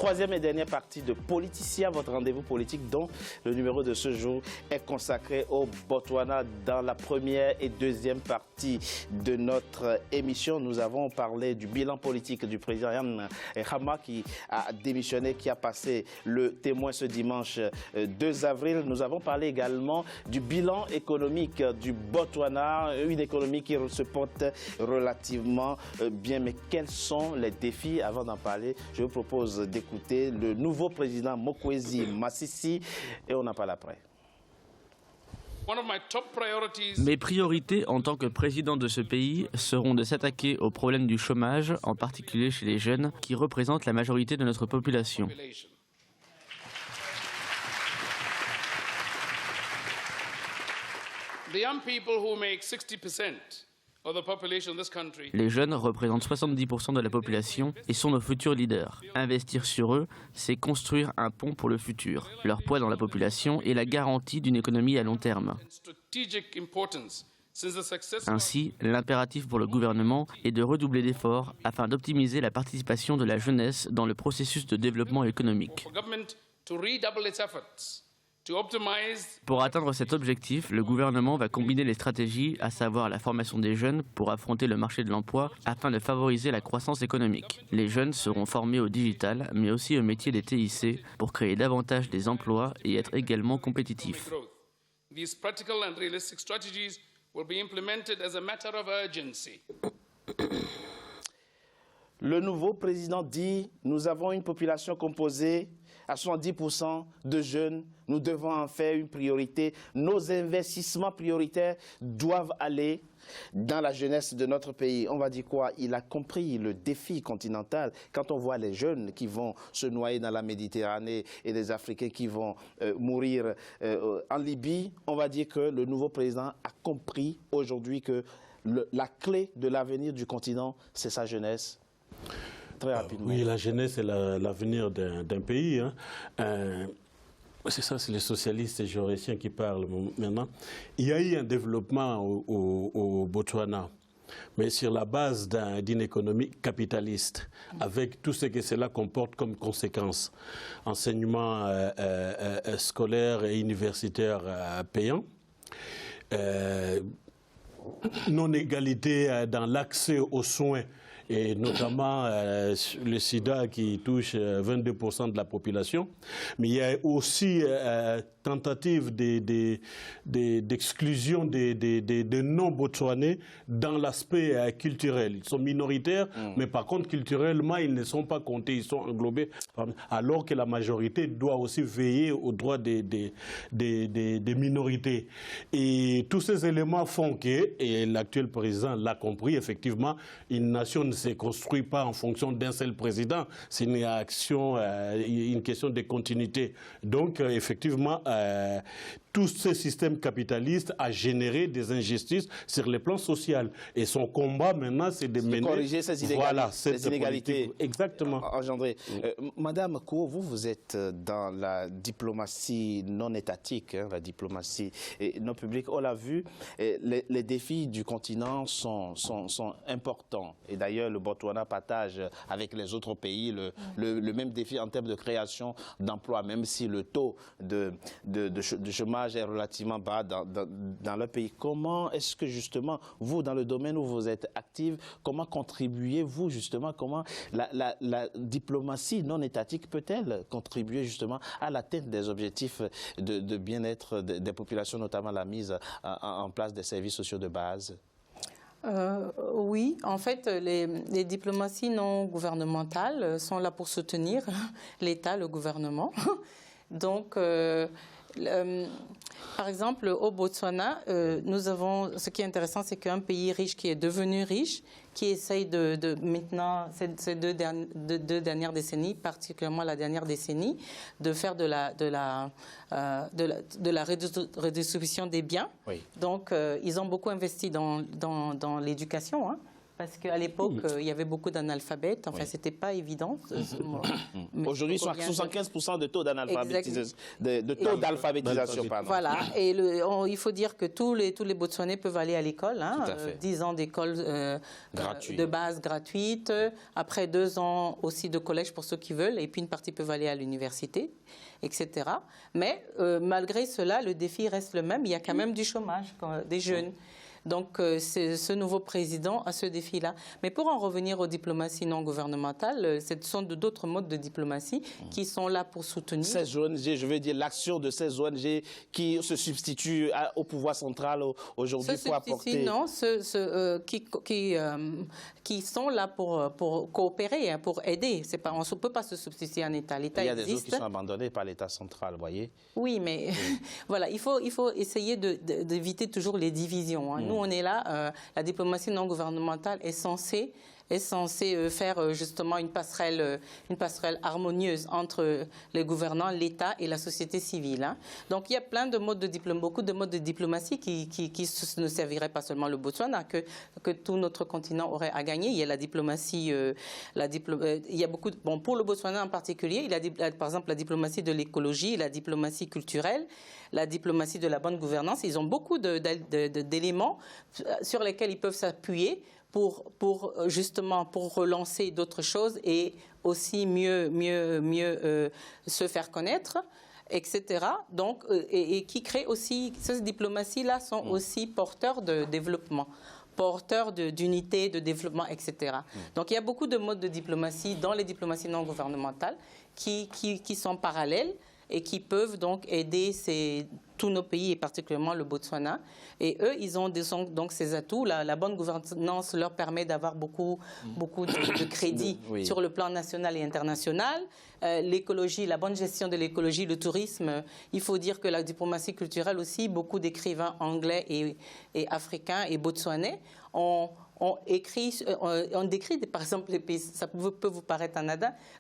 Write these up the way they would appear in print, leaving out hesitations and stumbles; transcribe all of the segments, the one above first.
troisième et dernière partie de Politicien, votre rendez-vous politique dont le numéro de ce jour est consacré au Botswana. Dans la première et deuxième partie de notre émission, nous avons parlé du bilan politique du président Ian Khama qui a démissionné, qui a passé le témoin ce dimanche 2 avril. Nous avons parlé également du bilan économique du Botswana, une économie qui se porte relativement bien. Mais quels sont les défis? Avant d'en parler, je vous propose d'écouter le nouveau président Mokwezi Masisi et on en parle après. Mes priorités en tant que président de ce pays seront de s'attaquer aux problèmes du chômage, en particulier chez les jeunes, qui représentent la majorité de notre population. Les jeunes représentent 70% de la population et sont nos futurs leaders. Investir sur eux, c'est construire un pont pour le futur. Leur poids dans la population est la garantie d'une économie à long terme. Ainsi, l'impératif pour le gouvernement est de redoubler d'efforts afin d'optimiser la participation de la jeunesse dans le processus de développement économique. Pour atteindre cet objectif, le gouvernement va combiner les stratégies, à savoir la formation des jeunes pour affronter le marché de l'emploi afin de favoriser la croissance économique. Les jeunes seront formés au digital, mais aussi au métier des TIC pour créer davantage des emplois et être également compétitifs. Le nouveau président dit « Nous avons une population composée à 70% de jeunes. Nous devons en faire une priorité. Nos investissements prioritaires doivent aller dans la jeunesse de notre pays. » On va dire quoi? Il a compris le défi continental. Quand on voit les jeunes qui vont se noyer dans la Méditerranée et les Africains qui vont mourir en Libye, on va dire que le nouveau président a compris aujourd'hui que la clé de l'avenir du continent, c'est sa jeunesse. Très rapidement. Oui, la jeunesse est l'avenir d'un pays. Hein. C'est ça, c'est les socialistes et jurassiens qui parlent maintenant. Il y a eu un développement au Botswana, mais sur la base d'une économie capitaliste, avec tout ce que cela comporte comme conséquence. Enseignement scolaire et universitaire payant. Non-égalité dans l'accès aux soins, et notamment le sida qui touche 22% de la population. Mais il y a aussi tentative d'exclusion des non-botswanais dans l'aspect culturel. Ils sont minoritaires, mais par contre, culturellement, ils ne sont pas comptés, ils sont englobés, alors que la majorité doit aussi veiller aux droits des minorités. Et tous ces éléments font que, et l'actuel président l'a compris, effectivement, une nation ne se construit pas en fonction d'un seul président, c'est une question de continuité. Donc, effectivement, tout ce système capitaliste a généré des injustices sur le plan social. Et son combat maintenant, c'est de mener... corriger ces inégalités. Exactement. Engendrées. Madame Koh, vous êtes dans la diplomatie non étatique, hein, la diplomatie non publique. On l'a vu, les défis du continent sont importants. Et d'ailleurs, le Botswana partage avec les autres pays le même défi en termes de création d'emplois, même si le taux de chômage est relativement bas dans le pays. Comment est-ce que justement, vous, dans le domaine où vous êtes active, comment contribuez-vous justement, comment la diplomatie non étatique peut-elle contribuer justement à l'atteinte des objectifs de bien-être des populations, notamment la mise en place des services sociaux de base? Oui, en fait, les diplomaties non gouvernementales sont là pour soutenir l'État, le gouvernement. Donc, par exemple, au Botswana, nous avons, ce qui est intéressant, c'est qu'un pays riche qui est devenu riche, qui essaye maintenant, ces deux dernières décennies, particulièrement la dernière décennie, de faire de la redistribution des biens. Oui. Donc, ils ont beaucoup investi dans l'éducation, hein. Parce qu'à l'époque, il y avait beaucoup d'analphabètes. Enfin, c'était pas évident. Aujourd'hui, ils sont à 75% de taux d'alphabétisation. Voilà. Et il faut dire que tous les Botswanais peuvent aller à l'école. 10 ans d'école de base gratuite. Après 2 ans aussi de collège pour ceux qui veulent. Et puis une partie peuvent aller à l'université, etc. Mais malgré cela, le défi reste le même. Il y a quand même du chômage, des jeunes. Donc, ce nouveau président a ce défi-là. Mais pour en revenir aux diplomaties non gouvernementales, ce sont d'autres modes de diplomatie qui sont là pour soutenir. Ces ONG, je veux dire l'action de ces ONG qui se substituent au pouvoir central aujourd'hui pour apporter... Non, qui sont là pour coopérer, pour aider. On ne peut pas se substituer à un État. L'État existe. Il y a des autres qui sont abandonnés par l'État central, vous voyez. Oui, mais voilà, il faut essayer d'éviter toujours les divisions. Nous, on est là, la diplomatie non gouvernementale est censée faire justement une passerelle harmonieuse entre les gouvernants, l'État et la société civile. Donc il y a plein de modes de diplomatie, beaucoup de modes de diplomatie qui ne serviraient pas seulement le Botswana, que tout notre continent aurait à gagner. Il y a la diplomatie, il y a beaucoup, pour le Botswana en particulier, il y a par exemple la diplomatie de l'écologie, la diplomatie culturelle, la diplomatie de la bonne gouvernance. Ils ont beaucoup d'éléments sur lesquels ils peuvent s'appuyer pour justement relancer d'autres choses et aussi mieux se faire connaître, etc. Donc, et qui créent aussi, ces diplomaties-là sont aussi porteurs de développement, porteurs d'unité, de développement, etc. Donc, il y a beaucoup de modes de diplomatie dans les diplomaties non gouvernementales qui sont parallèles et qui peuvent donc aider tous nos pays, et particulièrement le Botswana. Et eux, ils ont donc ces atouts. La bonne gouvernance leur permet d'avoir beaucoup de crédits sur le plan national et international. L'écologie, la bonne gestion de l'écologie, le tourisme. Il faut dire que la diplomatie culturelle aussi, beaucoup d'écrivains anglais et africains et botswanais on décrit par exemple les pays, ça peut vous paraître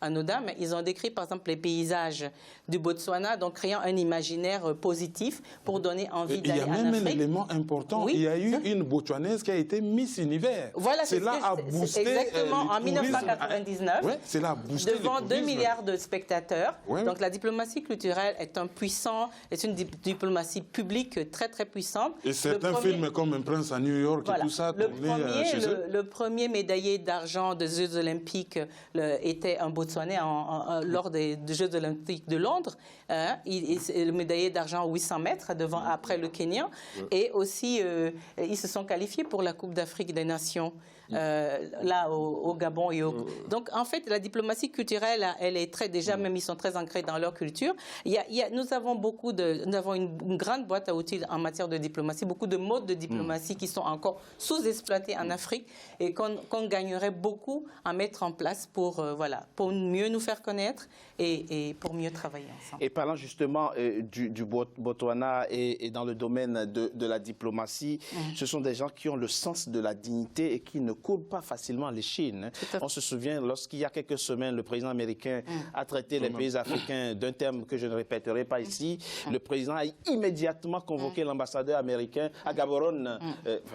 anodin, mais ils ont décrit par exemple les paysages du Botswana, donc créant un imaginaire positif pour donner envie d'aller en Afrique. Il y a même un élément important, il y a eu une Botswanaise qui a été Miss Univers. Voilà, cela a boosté exactement en 1999, cela a boosté devant 2 milliards de spectateurs. Donc la diplomatie culturelle est une diplomatie publique très très puissante. Et certains films comme Un prince à New York et tout ça tournaient. Le premier médaillé d'argent des Jeux Olympiques était un Botswanais lors des Jeux Olympiques de Londres. Le médaillé d'argent 800 mètres après le Kenya. Et aussi, ils se sont qualifiés pour la Coupe d'Afrique des Nations. Là au Gabon donc en fait la diplomatie culturelle elle est même ils sont très ancrés dans leur culture. Nous avons une grande boîte à outils en matière de diplomatie, beaucoup de modes de diplomatie qui sont encore sous-exploités en Afrique et qu'on gagnerait beaucoup à mettre en place pour mieux nous faire connaître et pour mieux travailler ensemble. Et parlant justement du Botswana et dans le domaine de la diplomatie, ce sont des gens qui ont le sens de la dignité et qui ne coulent pas facilement les chines. On se souvient, lorsqu'il y a quelques semaines, le président américain a traité les pays africains d'un terme que je ne répéterai pas ici. Le président a immédiatement convoqué l'ambassadeur américain à Gaborone.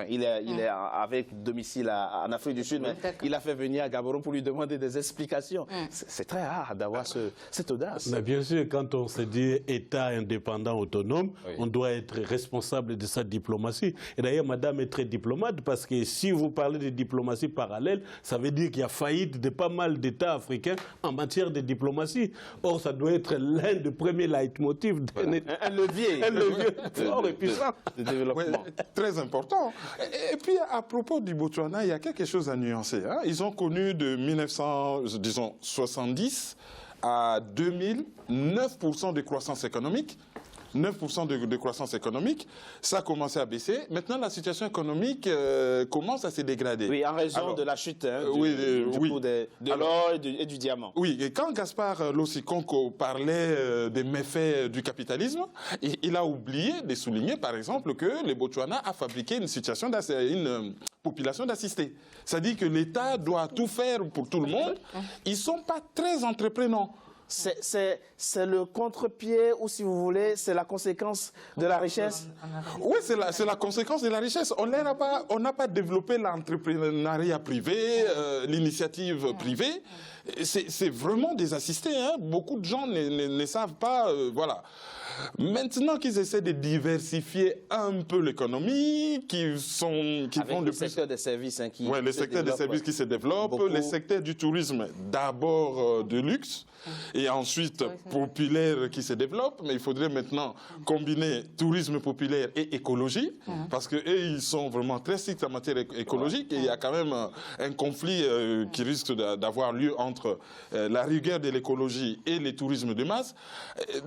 Il est avec domicile en Afrique du Sud, mais il a fait venir à Gaborone pour lui demander des explications. C'est très rare d'avoir cette audace. Mais bien sûr, quand on se dit État indépendant, autonome, on doit être responsable de sa diplomatie. Et d'ailleurs, madame est très diplomate parce que si vous parlez de diplomatie parallèle, ça veut dire qu'il y a faillite de pas mal d'États africains en matière de diplomatie. Or, ça doit être l'un des premiers leitmotifs d'un État. Un levier fort et puissant de développement. Très important. Et puis, à propos du Botswana, il y a quelque chose à nuancer. Ils ont connu de 1970 à 2000, 9% de croissance économique. 9% de croissance économique, ça a commencé à baisser. Maintenant, la situation économique commence à se dégrader. Oui, en raison de la chute du cours de l'or et du diamant. Oui, et quand Gaspard Losikonko parlait des méfaits du capitalisme, il a oublié de souligner, par exemple, que le Botswana a fabriqué une population d'assistés. C'est-à-dire que l'État doit tout faire pour tout le monde. Ils ne sont pas très entreprenants. c'est le contre-pied ou, si vous voulez, c'est la conséquence de la richesse. Oui, c'est la conséquence de la richesse. On n'a pas développé l'entrepreneuriat privé, l'initiative privée. C'est vraiment des assistés. Hein. Beaucoup de gens ne savent pas. Voilà. Maintenant qu'ils essaient de diversifier un peu l'économie, Avec font le secteur des services qui les secteurs des services qui se développent, beaucoup. Les secteurs du tourisme d'abord de luxe et ensuite populaire qui se développe, mais il faudrait maintenant combiner tourisme populaire et écologie, parce qu'eux, ils sont vraiment très stricts en matière écologique, et il y a quand même un conflit qui risque d'avoir lieu entre la rigueur de l'écologie et le tourisme de masse.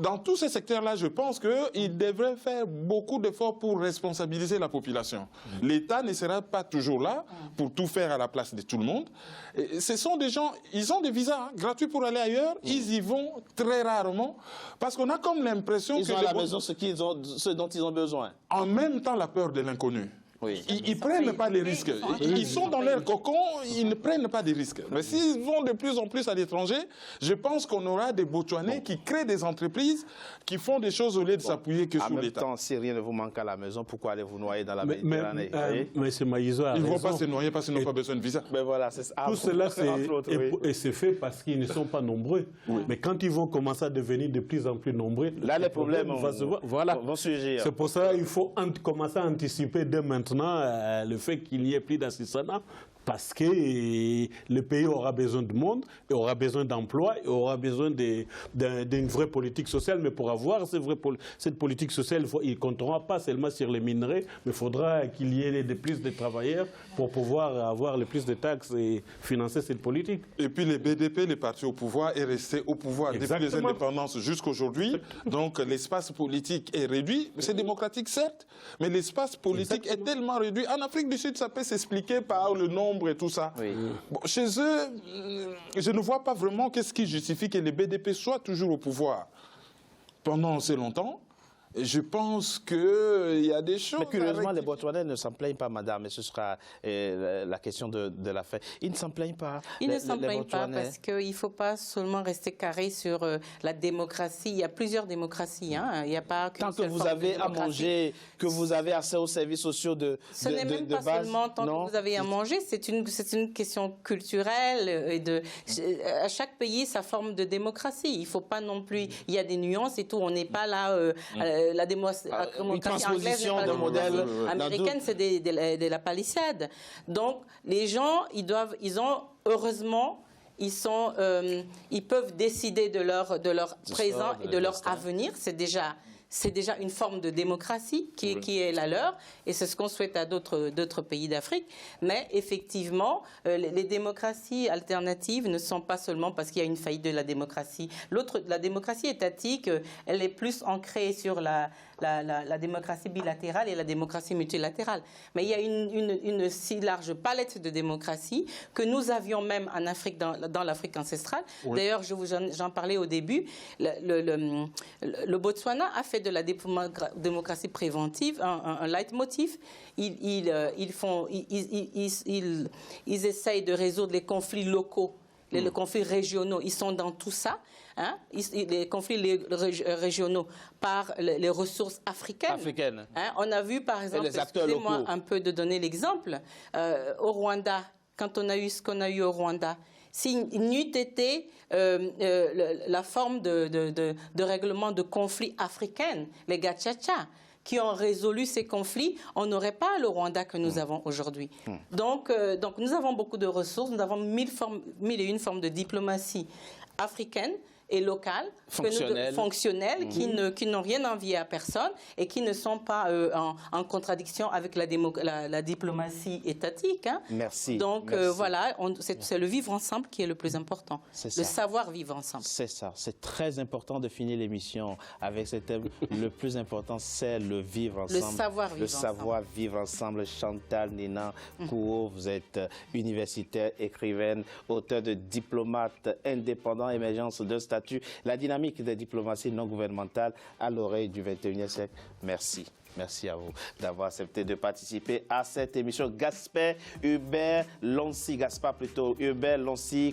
Dans tous ces secteurs-là, je pense qu'il devrait faire beaucoup d'efforts pour responsabiliser la population. L'État ne sera pas toujours là pour tout faire à la place de tout le monde. Et ce sont des gens, ils ont des visas gratuits pour aller ailleurs, ils y vont très rarement, parce qu'on a comme l'impression que... Ils ont à la maison ce dont ils ont besoin. En même temps, la peur de l'inconnu. Oui. Ils ne prennent pas les risques. Ils sont dans leur cocon, ils ne prennent pas des risques. Mais s'ils vont de plus en plus à l'étranger, je pense qu'on aura des Botswanais qui créent des entreprises, qui font des choses au lieu de s'appuyer que sur l'État. En même temps, si rien ne vous manque à la maison, pourquoi allez-vous noyer dans la Méditerranée? Mais c'est Maïso a Ils ne vont raison. pas se noyer parce qu'ils n'ont pas besoin de visa. Mais voilà, c'est ça. Tout cela, c'est fait parce qu'ils ne sont pas nombreux. Mais quand ils vont commencer à devenir de plus en plus nombreux, là, les problèmes vont surgir. C'est pour ça qu'il faut commencer à anticiper dès maintenant le fait qu'il n'y ait plus d'assistanat, parce que le pays aura besoin de monde, et aura besoin d'emploi, et aura besoin d'une vraie politique sociale. Mais pour avoir cette politique sociale, il ne comptera pas seulement sur les minerais, mais il faudra qu'il y ait plus de travailleurs pour pouvoir avoir le plus de taxes et financer cette politique. Et puis les BDP, les partis au pouvoir, est resté au pouvoir depuis les indépendances jusqu'à aujourd'hui. Donc l'espace politique est réduit. C'est démocratique, certes, mais l'espace politique est tellement réduit. En Afrique du Sud, ça peut s'expliquer par le nombre et tout ça. Oui. Bon, chez eux, je ne vois pas vraiment qu'est-ce qui justifie que les BDP soient toujours au pouvoir pendant assez longtemps. Et je pense qu'il y a des choses... Mais curieusement, les Botswanais ne s'en plaignent pas, madame, et ce sera la question de la fin. Ils ne s'en plaignent pas. Ils ne s'en plaignent pas parce qu'il ne faut pas seulement rester carré sur la démocratie. Il y a plusieurs démocraties. Hein. Il n'y a pas tant que vous avez à manger, que vous avez accès aux services sociaux de base. Ce n'est même pas seulement tant que vous avez à manger, c'est une question culturelle. À chaque pays, sa forme de démocratie. Il ne faut pas non plus... Il y a des nuances et tout. On n'est pas là... la démocratie anglaise, de modèle américaine, c'est de la palissade. Donc, les gens, heureusement, ils peuvent décider de leur présent et de leur avenir. C'est déjà une forme de démocratie qui est la leur, et c'est ce qu'on souhaite à d'autres pays d'Afrique. Mais effectivement, les démocraties alternatives ne sont pas seulement parce qu'il y a une faillite de la démocratie. La démocratie étatique, elle est plus ancrée sur la démocratie bilatérale et la démocratie multilatérale. Mais il y a une si large palette de démocratie que nous avions même en Afrique, dans l'Afrique ancestrale. Oui. D'ailleurs, j'en parlais au début, le Botswana a fait de la démocratie préventive un leitmotiv. Ils essayent de résoudre les conflits locaux, les conflits régionaux. Ils sont dans tout ça. Hein? Les conflits régionaux par les ressources africaines. Hein? On a vu, par exemple, excusez-moi un peu de donner l'exemple, au Rwanda, quand on a eu ce qu'on a eu au Rwanda, s'il n'eût été la forme de règlement de conflits africaines, les Gachacha, qui ont résolu ces conflits, on n'aurait pas le Rwanda que nous avons aujourd'hui. Donc nous avons beaucoup de ressources, nous avons mille et une formes de diplomatie africaine et locales, fonctionnelles, qui n'ont rien envié à personne et qui ne sont pas en contradiction avec la diplomatie étatique. Hein. Merci. Donc voilà, c'est le vivre ensemble qui est le plus important, le savoir vivre ensemble. C'est ça, c'est très important de finir l'émission avec ce thème. Le plus important, c'est le vivre ensemble. Le savoir vivre ensemble. Chantal Nina Kouo, vous êtes universitaire, écrivaine, auteur de Diplomate indépendant, émergence de statut, la dynamique des diplomaties non gouvernementales à l'oreille du 21e siècle. Merci. Merci à vous d'avoir accepté de participer à cette émission. Gaspard Hubert Lonsi,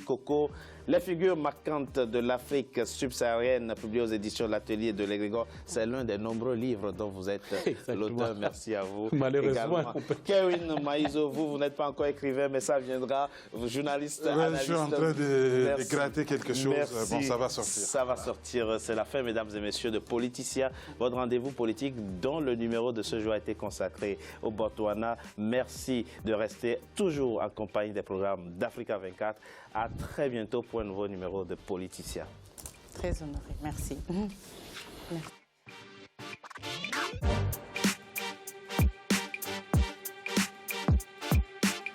Coco, Les figures marquantes de l'Afrique subsaharienne, publié aux éditions de l'Atelier de l'Égrégore. C'est l'un des nombreux livres dont vous êtes l'auteur. Merci à vous. Malheureusement. Kevin Maïso, vous n'êtes pas encore écrivain, mais ça viendra. Journaliste, analyste. Je suis en train de gratter quelque chose. Merci. Bon, ça va sortir. Ça va sortir. C'est la fin, mesdames et messieurs, de Politicien, votre rendez-vous politique dont le numéro de ce jour a été consacré au Botswana. Merci de rester toujours en compagnie des programmes d'Africa 24. À très bientôt pour un nouveau numéro de Politicien. Très honoré. Merci. Merci.